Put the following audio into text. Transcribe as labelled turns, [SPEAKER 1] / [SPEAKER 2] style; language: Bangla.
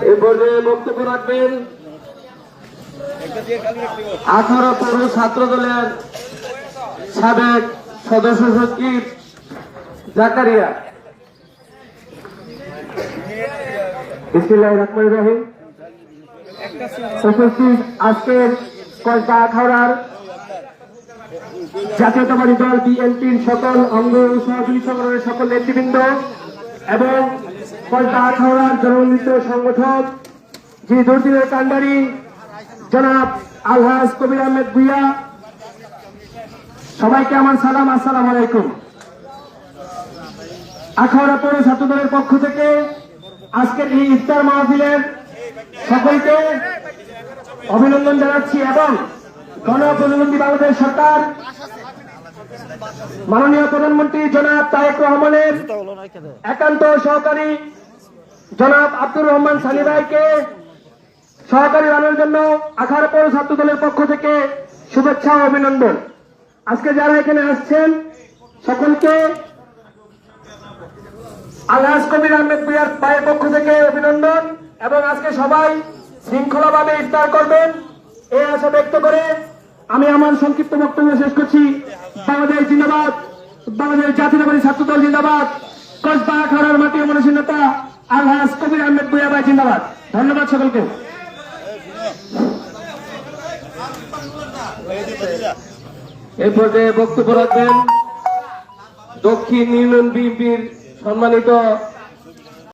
[SPEAKER 1] এই পর্যায়ে বক্তব্য রাখবেন 18 পৌর ছাত্র দলের সাবেক সদস্য সচিব জাকারিয়া। বিসমিল্লাহির রহমানির রহিম। উপস্থিত আজকের কসবা আখাউড়ার জাতীয়তাবাদী দল বিএনপির সকল অঙ্গ সহযোগী সংগঠনের সকল নেতৃবৃন্দ এবং কসবা আখাউড়ার জনমন্ডিত সংগঠক যিনি দুর্দিনের কান্ডারি জনাব আলহাজ কবির আহমেদ ভূঁইয়া, সবাইকে আমার সালাম, আসসালামু আলাইকুম। আখাউড়া পৌর ছাত্র দলের পক্ষ থেকে আজকের এই ইফতার মাহফিলের সকলকে অভিনন্দন জানাচ্ছি এবং গণপ্রজাতন্ত্রী বাংলাদেশ সরকার মাননীয় প্রধানমন্ত্রী জনাব তারেক রহমানের একান্ত সহকারী জনাব আব্দুর রহমান সানি ভাইকে সহকারী বানানোর জন্য আখাউড়া পৌর ছাত্র দলের পক্ষ থেকে শুভেচ্ছা ও অভিনন্দন। আজকে যারা এখানে আসছেন সকলকে আলহাজ কবির আহমেদ ভূঁইয়ার ভাইয়ের পক্ষ থেকে অভিনন্দন এবং আজকে সবাই শৃঙ্খলাভাবে ইফতার করবেন এই আশা ব্যক্ত করে আমি আমার সংক্ষিপ্ত বক্তব্য শেষ করছি। বাংলাদেশ জিন্দাবাদ, বাংলাদেশ জাতীয়তাবাদী ছাত্র দল জিন্দাবাদ, কসবা আখাউড়ার মাটি ও মানুষের নেতা আলহাজ কবির আহমেদ ভূঁইয়া ভাই জিন্দাবাদ। ধন্যবাদ সকলকে। এই পর্যায়ে বক্তব্য রাখবেন দক্ষিণ ইউনিয়ন বিএনপির সম্মানিত